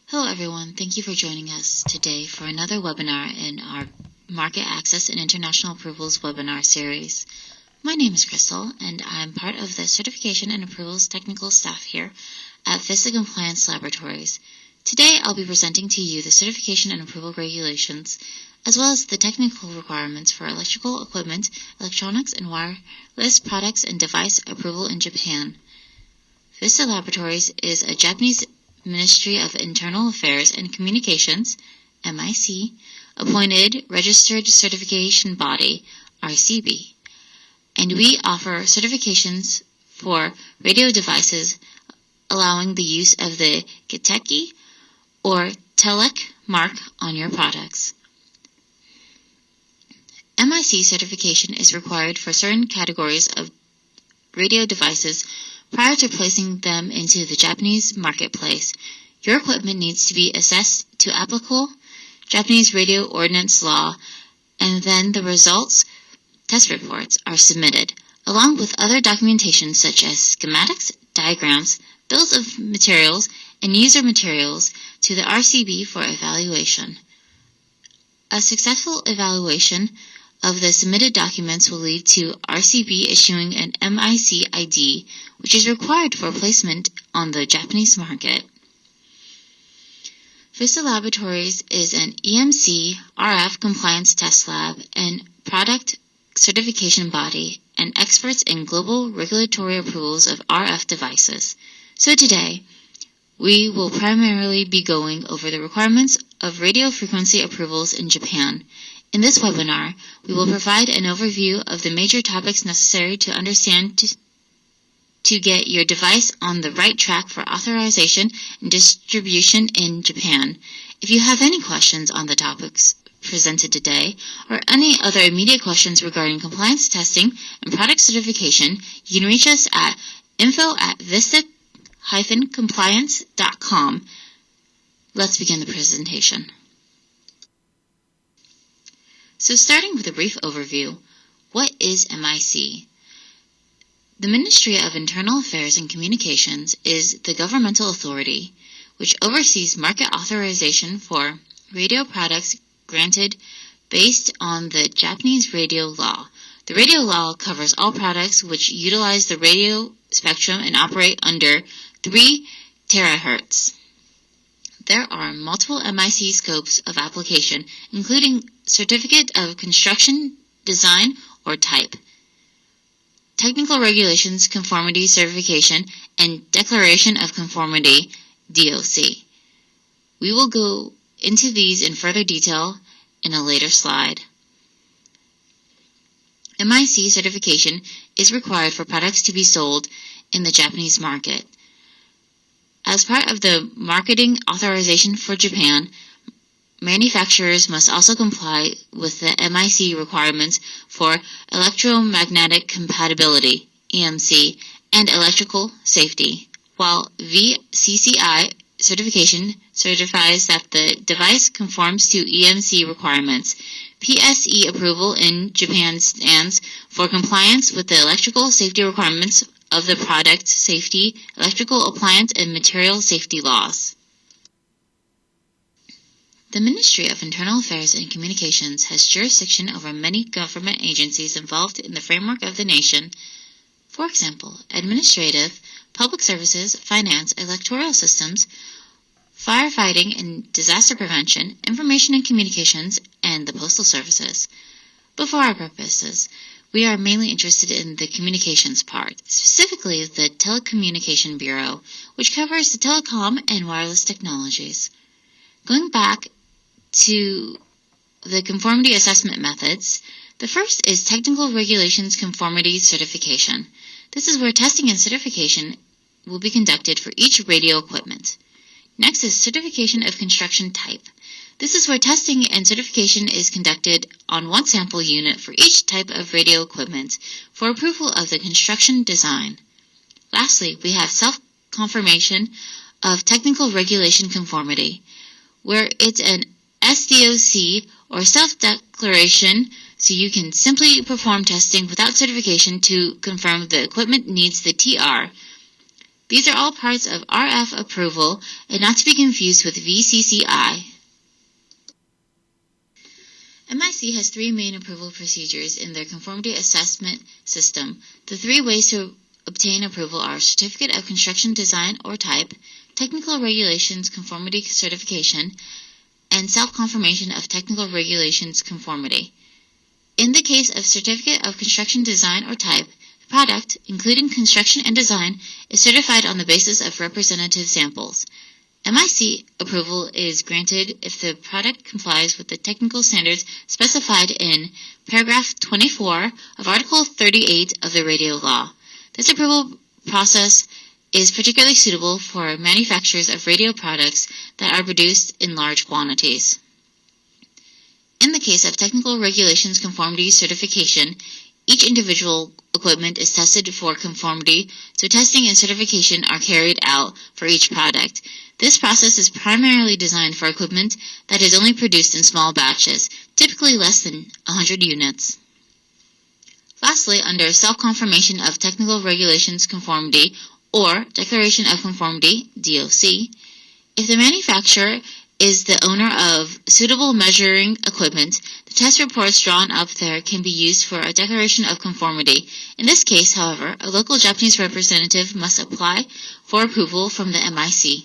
Hello everyone, thank you for joining us today for another webinar in our Market Access and International Approvals webinar series. My name is Crystal and I'm part of the Certification and Approvals technical staff here at VISTA Compliance Laboratories. Today I'll be presenting to you the certification and approval regulations as well as the technical requirements for electrical equipment, electronics, and wireless products and device approval in Japan. VISTA Laboratories is a Japanese Ministry of Internal Affairs and Communications, MIC, appointed registered certification body, RCB, and we offer certifications for radio devices allowing the use of the GITECI or TELEC mark on your products. MIC certification is required for certain categories of radio devices prior to placing them into the Japanese marketplace. Your equipment needs to be assessed to applicable Japanese radio ordinance law, and then the results test reports are submitted, along with other documentation such as schematics, diagrams, bills of materials, and user materials to the RCB for evaluation. A successful evaluation of the submitted documents will lead to RCB issuing an MIC ID, which is required for placement on the Japanese market. VISTA Laboratories is an EMC RF compliance test lab and product certification body and experts in global regulatory approvals of RF devices. So today, we will primarily be going over the requirements of radio frequency approvals in Japan. In this webinar, we will provide an overview of the major topics necessary to understand to get your device on the right track for authorization and distribution in Japan. If you have any questions on the topics presented today, or any other immediate questions regarding compliance testing and product certification, you can reach us at info@vista-compliance.com. Let's begin the presentation. So starting with a brief overview, what is MIC? The Ministry of Internal Affairs and Communications is the governmental authority which oversees market authorization for radio products granted based on the Japanese radio law. The radio law covers all products which utilize the radio spectrum and operate under 3 terahertz. There are multiple MIC scopes of application, including Certificate of Construction, Design, or Type, Technical Regulations Conformity Certification, and Declaration of Conformity, DOC. We will go into these in further detail in a later slide. MIC certification is required for products to be sold in the Japanese market. As part of the marketing authorization for Japan, manufacturers must also comply with the MIC requirements for electromagnetic compatibility, EMC, and electrical safety, while VCCI certification certifies that the device conforms to EMC requirements. PSE approval in Japan stands for compliance with the electrical safety requirements of the product safety, electrical appliance, and material safety laws. The Ministry of Internal Affairs and Communications has jurisdiction over many government agencies involved in the framework of the nation. For example, administrative, public services, finance, electoral systems, firefighting and disaster prevention, information and communications, and the postal services. But for our purposes, we are mainly interested in the communications part, specifically the Telecommunication Bureau, which covers the telecom and wireless technologies. Going back to the conformity assessment methods, the first is Technical Regulations Conformity Certification. This is where testing and certification will be conducted for each radio equipment. Next is Certification of Construction Type. This is where testing and certification is conducted on one sample unit for each type of radio equipment for approval of the construction design. Lastly, we have Self-Confirmation of Technical Regulation Conformity, where it's an SDOC or self-declaration, so you can simply perform testing without certification to confirm the equipment meets the TR. These are all parts of RF approval and not to be confused with VCCI. MIC has three main approval procedures in their conformity assessment system. The three ways to obtain approval are Certificate of Construction Design or Type, Technical Regulations Conformity Certification, and Self-Confirmation of Technical Regulations Conformity. In the case of Certificate of Construction Design or Type, the product, including construction and design, is certified on the basis of representative samples. MIC approval is granted if the product complies with the technical standards specified in paragraph 24 of Article 38 of the Radio Law. This approval process is particularly suitable for manufacturers of radio products that are produced in large quantities. In the case of Technical Regulations Conformity Certification, each individual equipment is tested for conformity, so testing and certification are carried out for each product. This process is primarily designed for equipment that is only produced in small batches, typically less than 100 units. Lastly, under Self-Confirmation of Technical Regulations Conformity or Declaration of Conformity, DOC, if the manufacturer is the owner of suitable measuring equipment, the test reports drawn up there can be used for a declaration of conformity. In this case, however, a local Japanese representative must apply for approval from the MIC.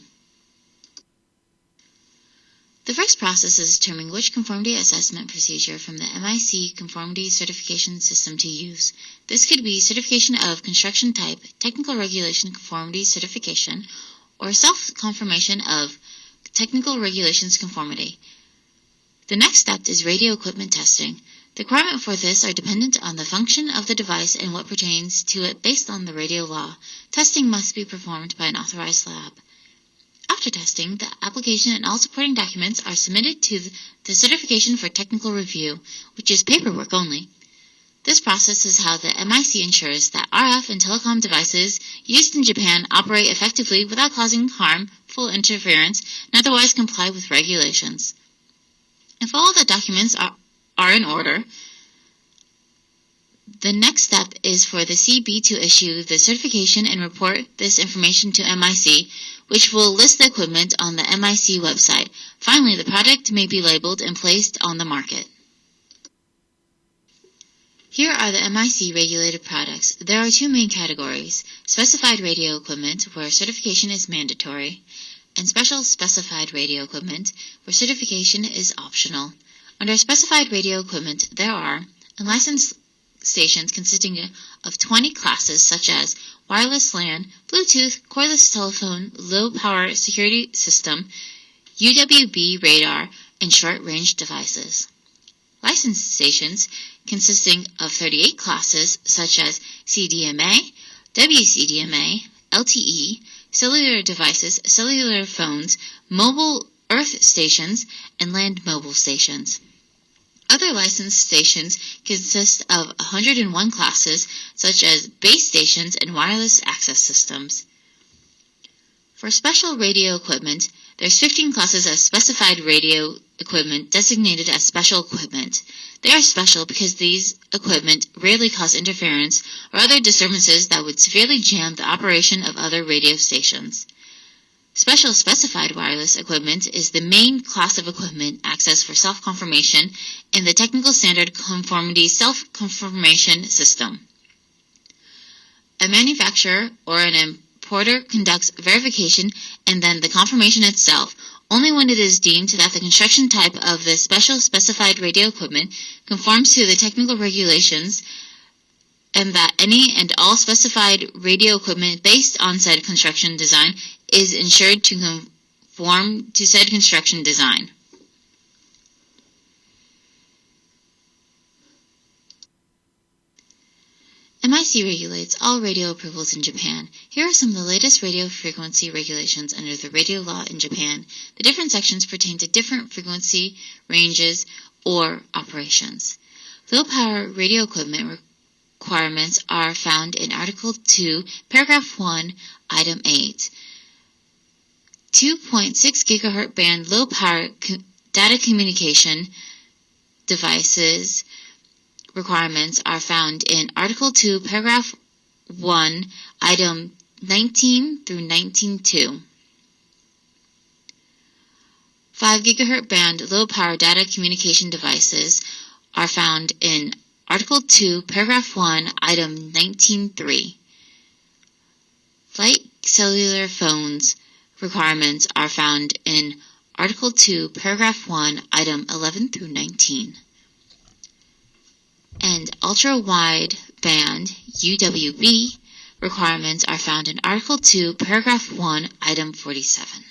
The first process is determining which conformity assessment procedure from the MIC conformity certification system to use. This could be Certification of Construction Type, Technical Regulation Conformity Certification, or Self-Confirmation of Technical Regulations Conformity. The next step is radio equipment testing. The requirements for this are dependent on the function of the device and what pertains to it based on the radio law. Testing must be performed by an authorized lab. After testing, the application and all supporting documents are submitted to the Certification for Technical Review, which is paperwork only. This process is how the MIC ensures that RF and telecom devices used in Japan operate effectively without causing harmful interference and otherwise comply with regulations. If all the documents are in order, the next step is for the CB to issue the certification and report this information to MIC, which will list the equipment on the MIC website. Finally, the product may be labeled and placed on the market. Here are the MIC regulated products. There are two main categories: specified radio equipment, where certification is mandatory, and special specified radio equipment, where certification is optional. Under specified radio equipment, there are unlicensed stations consisting of 20 classes such as wireless LAN, Bluetooth, cordless telephone, low-power security system, UWB radar, and short-range devices. Licensed stations consisting of 38 classes such as CDMA, WCDMA, LTE, cellular devices, cellular phones, mobile earth stations, and land mobile stations. Other licensed stations consist of 101 classes, such as base stations and wireless access systems. For special radio equipment, there's 15 classes of specified radio equipment designated as special equipment. They are special because these equipment rarely cause interference or other disturbances that would severely jam the operation of other radio stations. Special specified wireless equipment is the main class of equipment accessed for self-confirmation in the Technical Standard Conformity Self-Confirmation System. A manufacturer or an importer conducts verification and then the confirmation itself only when it is deemed that the construction type of the special specified radio equipment conforms to the technical regulations and that any and all specified radio equipment based on said construction design is ensured to conform to said construction design. MIC regulates all radio approvals in Japan. Here are some of the latest radio frequency regulations under the radio law in Japan. The different sections pertain to different frequency ranges or operations. Low-power radio equipment requirements are found in Article 2, Paragraph 1, Item 8. 2.6 GHz band low-power data communication devices requirements are found in Article 2, Paragraph 1, Item 19 through 19.2. 5 GHz band low-power data communication devices are found in Article 2, Paragraph 1, Item 19.3. Flight cellular phones requirements are found in Article 2, Paragraph 1, Item 11 through 19. And ultra-wide band UWB requirements are found in Article 2, Paragraph 1, Item 47.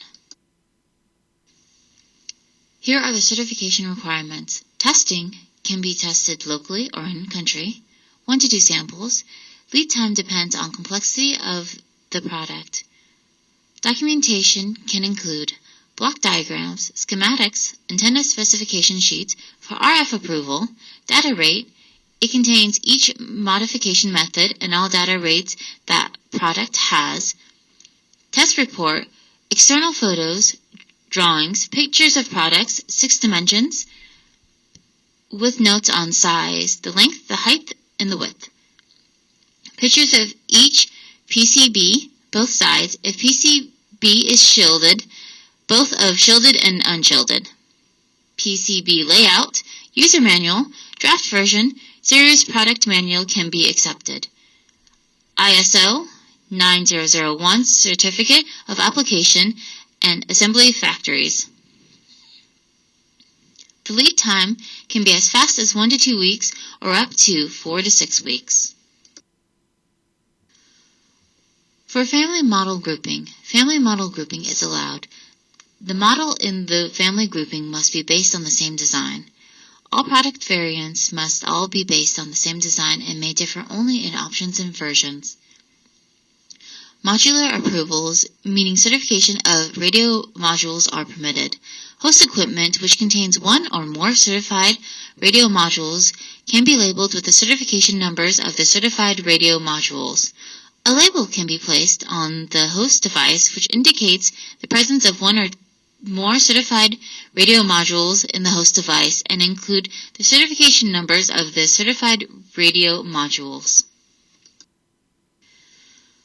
Here are the certification requirements. Testing can be tested locally or in-country. 1 to 2 samples. Lead time depends on complexity of the product. Documentation can include block diagrams, schematics, antenna specification sheets for RF approval, data rate. It contains each modification method and all data rates that product has. Test report, external photos, drawings, pictures of products, 6 dimensions, with notes on size, the length, the height, and the width. Pictures of each PCB, both sides, if PCB is shielded, both of shielded and unshielded. PCB layout, user manual, draft version, series product manual can be accepted. ISO 9001 certificate of application and assembly factories. The lead time can be as fast as 1 to 2 weeks or up to 4 to 6 weeks. For family model grouping is allowed. The model in the family grouping must be based on the same design. All product variants must all be based on the same design and may differ only in options and versions. Modular approvals, meaning certification of radio modules, are permitted. Host equipment, which contains one or more certified radio modules, can be labeled with the certification numbers of the certified radio modules. A label can be placed on the host device which indicates the presence of one or more certified radio modules in the host device and include the certification numbers of the certified radio modules.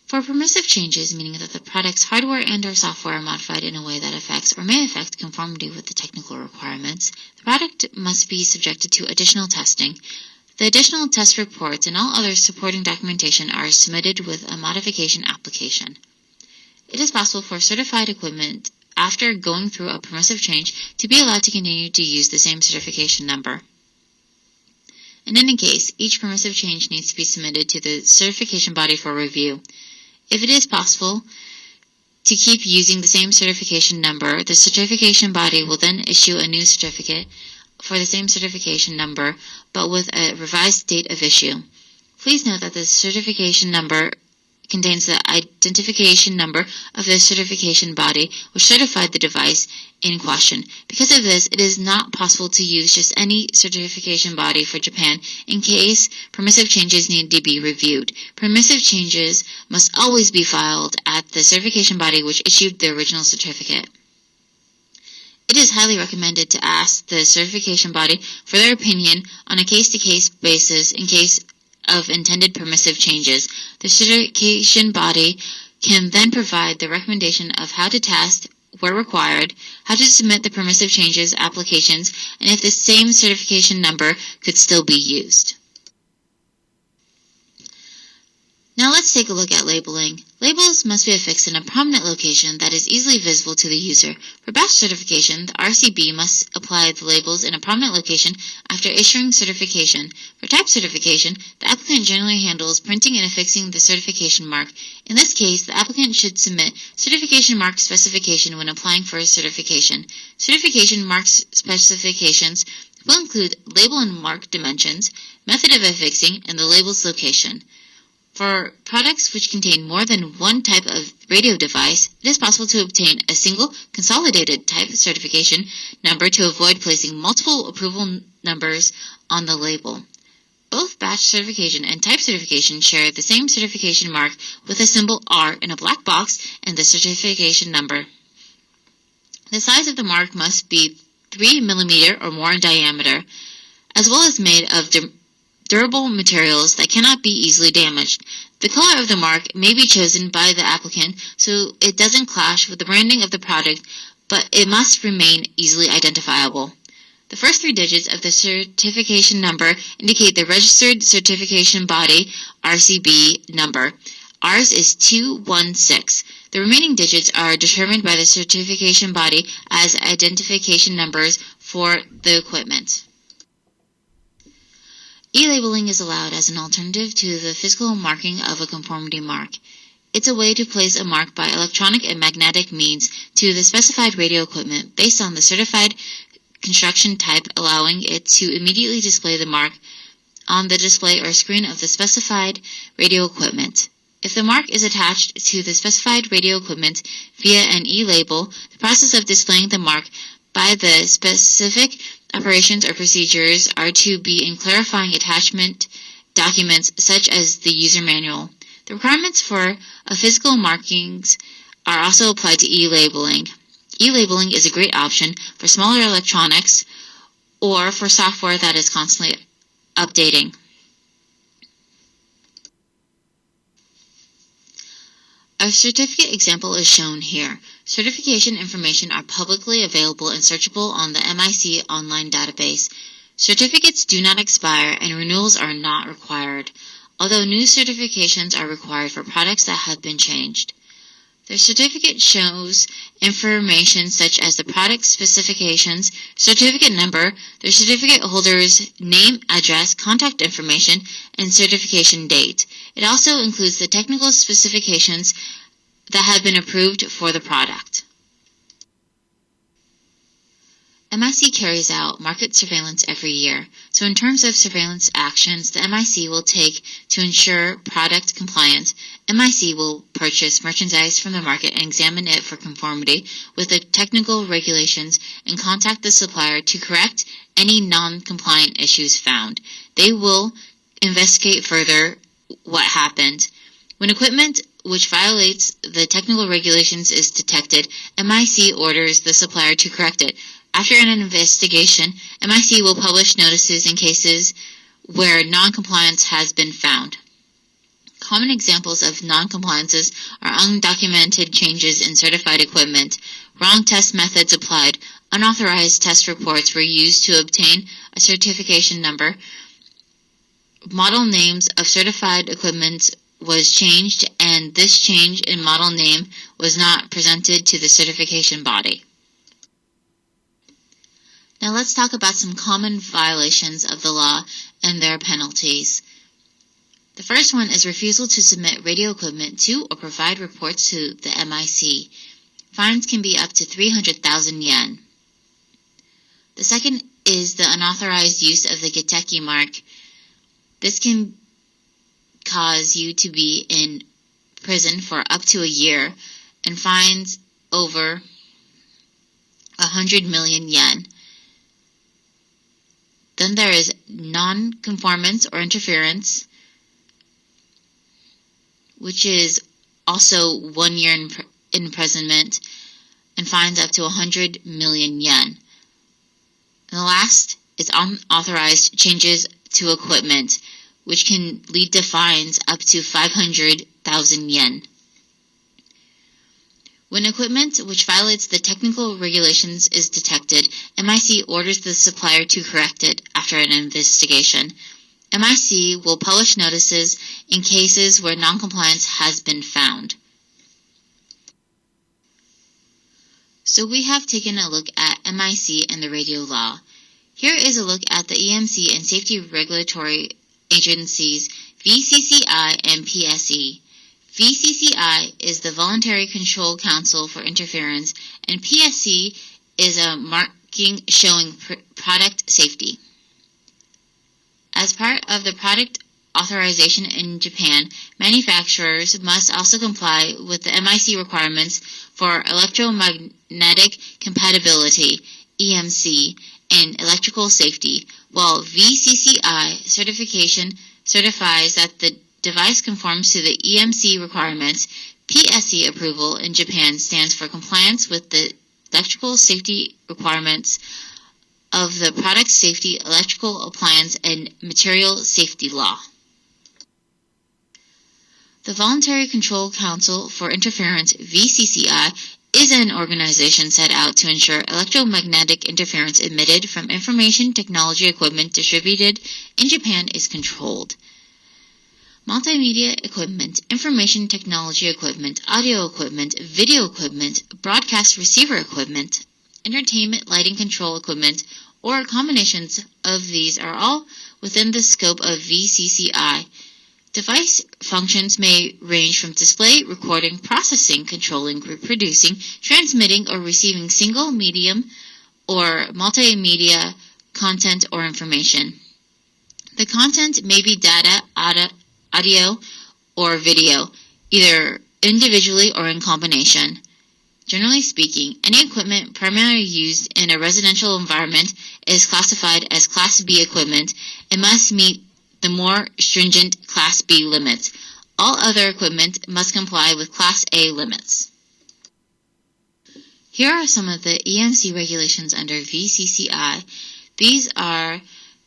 For permissive changes, meaning that the product's hardware and/or software are modified in a way that affects or may affect conformity with the technical requirements, the product must be subjected to additional testing. The additional test reports and all other supporting documentation are submitted with a modification application. It is possible for certified equipment, after going through a permissive change, to be allowed to continue to use the same certification number. In any case, each permissive change needs to be submitted to the certification body for review. If it is possible to keep using the same certification number, the certification body will then issue a new certificate for the same certification number, but with a revised date of issue. Please note that the certification number contains the identification number of the certification body which certified the device in question. Because of this, it is not possible to use just any certification body for Japan in case permissive changes need to be reviewed. Permissive changes must always be filed at the certification body which issued the original certificate. It is highly recommended to ask the certification body for their opinion on a case-to-case basis in case of intended permissive changes. The certification body can then provide the recommendation of how to test, where required, how to submit the permissive changes applications, and if the same certification number could still be used. Now let's take a look at labeling. Labels must be affixed in a prominent location that is easily visible to the user. For batch certification, the RCB must apply the labels in a prominent location after issuing certification. For type certification, the applicant generally handles printing and affixing the certification mark. In this case, the applicant should submit certification mark specification when applying for a certification. Certification mark specifications will include label and mark dimensions, method of affixing, and the label's location. For products which contain more than one type of radio device, it is possible to obtain a single consolidated type certification number to avoid placing multiple approval numbers on the label. Both batch certification and type certification share the same certification mark with a symbol R in a black box and the certification number. The size of the mark must be 3 mm or more in diameter, as well as made of durable materials that cannot be easily damaged. The color of the mark may be chosen by the applicant so it doesn't clash with the branding of the product, but it must remain easily identifiable. The first 3 digits of the certification number indicate the Registered Certification Body RCB number. Ours is 216. The remaining digits are determined by the certification body as identification numbers for the equipment. E-labeling is allowed as an alternative to the physical marking of a conformity mark. It's a way to place a mark by electronic and magnetic means to the specified radio equipment based on the certified construction type, allowing it to immediately display the mark on the display or screen of the specified radio equipment. If the mark is attached to the specified radio equipment via an e-label, the process of displaying the mark by the specific operations or procedures are to be in clarifying attachment documents such as the user manual. The requirements for physical markings are also applied to e-labeling. E-labeling is a great option for smaller electronics or for software that is constantly updating. A certificate example is shown here. Certification information are publicly available and searchable on the MIC online database. Certificates do not expire and renewals are not required, although new certifications are required for products that have been changed. The certificate shows information such as the product specifications, certificate number, the certificate holder's name, address, contact information, and certification date. It also includes the technical specifications that have been approved for the product. MIC carries out market surveillance every year, so in terms of surveillance actions the MIC will take to ensure product compliance, MIC will purchase merchandise from the market and examine it for conformity with the technical regulations and contact the supplier to correct any non-compliant issues found. They will investigate further what happened. When equipment which violates the technical regulations is detected, MIC orders the supplier to correct it. After an investigation, MIC will publish notices in cases where non-compliance has been found. Common examples of non-compliances are undocumented changes in certified equipment, wrong test methods applied, unauthorized test reports were used to obtain a certification number, model names of certified equipment was changed, and this change in model name was not presented to the certification body. Now let's talk about some common violations of the law and their penalties. The first one is refusal to submit radio equipment to or provide reports to the MIC. Fines can be up to 300,000 yen. The second is the unauthorized use of the Geteki mark. This can cause you to be in prison for up to a year and fines over 100 million yen. Then there is non-conformance or interference, which is also 1 year imprisonment and fines up to 100 million yen. And the last is unauthorized changes to equipment, which can lead to fines up to 500,000 yen. When equipment which violates the technical regulations is detected, MIC orders the supplier to correct it after an investigation. MIC will publish notices in cases where noncompliance has been found. So we have taken a look at MIC and the radio law. Here is a look at the EMC and safety regulatory agencies VCCI and PSE. VCCI is the Voluntary Control Council for Interference, and PSE is a marking showing product safety. As part of the product authorization in Japan, manufacturers must also comply with the MIC requirements for electromagnetic compatibility, EMC, and electrical safety, while VCCI certification certifies that the device conforms to the EMC requirements. PSE approval in Japan stands for compliance with the electrical safety requirements of the Product Safety, Electrical Appliance, and Material Safety Law. The Voluntary Control Council for Interference, VCCI, is an organization set out to ensure electromagnetic interference emitted from information technology equipment distributed in Japan is controlled. Multimedia equipment, information technology equipment, audio equipment, video equipment, broadcast receiver equipment, entertainment lighting control equipment, or combinations of these are all within the scope of VCCI. Device functions may range from display, recording, processing, controlling, reproducing, transmitting, or receiving single, medium, or multimedia content or information. The content may be data, audio, or video, either individually or in combination. Generally speaking, any equipment primarily used in a residential environment is classified as Class B equipment and must meet the more stringent Class B limits. All other equipment must comply with Class A limits. Here are some of the EMC regulations under VCCI. These are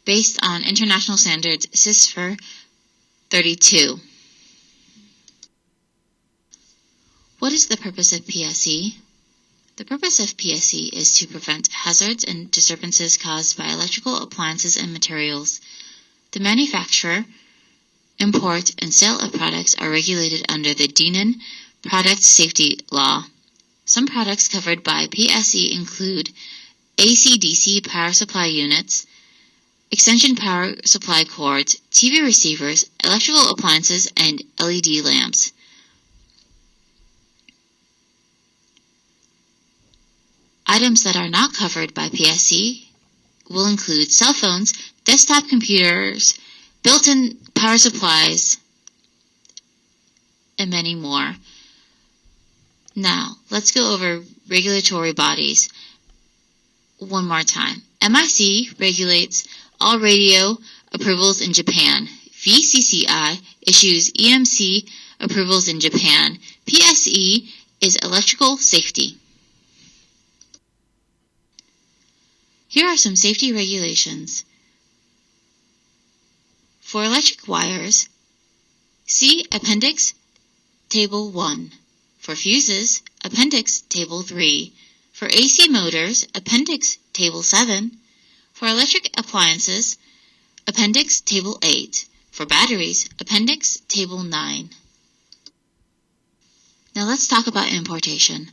based on international standards CISPR 32. What is the purpose of PSE? The purpose of PSE is to prevent hazards and disturbances caused by electrical appliances and materials. The manufacture, import, and sale of products are regulated under the DIN Product Safety Law. Some products covered by PSE include AC/DC power supply units, extension power supply cords, TV receivers, electrical appliances, and LED lamps. Items that are not covered by PSE will include cell phones, desktop computers, built-in power supplies, and many more. Now, let's go over regulatory bodies one more time. MIC regulates all radio approvals in Japan. VCCI issues EMC approvals in Japan. PSE is electrical safety. Here are some safety regulations. For electric wires, see Appendix Table 1. For fuses, Appendix Table 3. For AC motors, Appendix Table 7. For electric appliances, Appendix Table 8. For batteries, Appendix Table 9. Now let's talk about importation.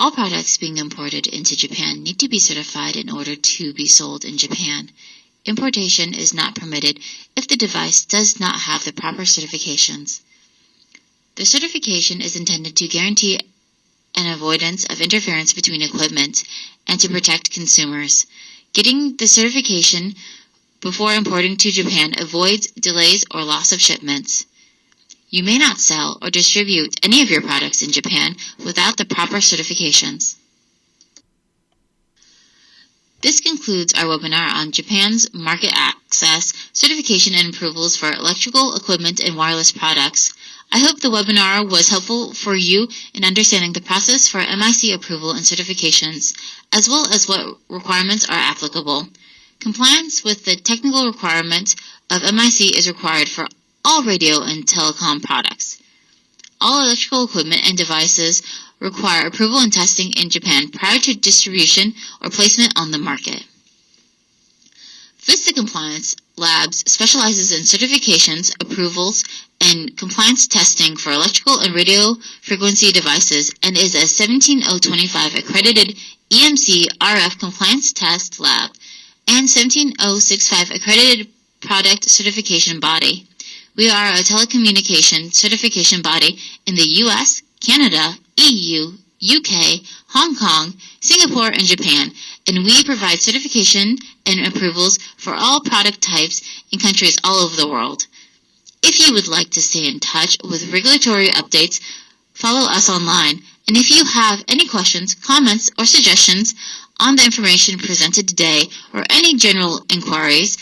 All products being imported into Japan need to be certified in order to be sold in Japan. Importation is not permitted if the device does not have the proper certifications. The certification is intended to guarantee an avoidance of interference between equipment and to protect consumers. Getting the certification before importing to Japan avoids delays or loss of shipments. You may not sell or distribute any of your products in Japan without the proper certifications. This concludes our webinar on Japan's market access, certification, and approvals for electrical equipment and wireless products. I hope the webinar was helpful for you in understanding the process for MIC approval and certifications, as well as what requirements are applicable. Compliance with the technical requirements of MIC is required for all radio and telecom products. All electrical equipment and devices require approval and testing in Japan prior to distribution or placement on the market. Vista Compliance Labs specializes in certifications, approvals, and compliance testing for electrical and radio frequency devices and is a 17025 accredited EMC RF compliance test lab and 17065 accredited product certification body. We are a telecommunication certification body in the US, Canada, EU, UK, Hong Kong, Singapore, and Japan, and we provide certification and approvals for all product types in countries all over the world. If you would like to stay in touch with regulatory updates, follow us online, and if you have any questions, comments, or suggestions on the information presented today or any general inquiries,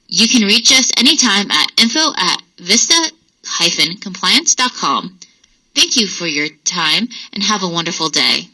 you can reach us anytime at info@vista-compliance.com. Thank you for your time and have a wonderful day.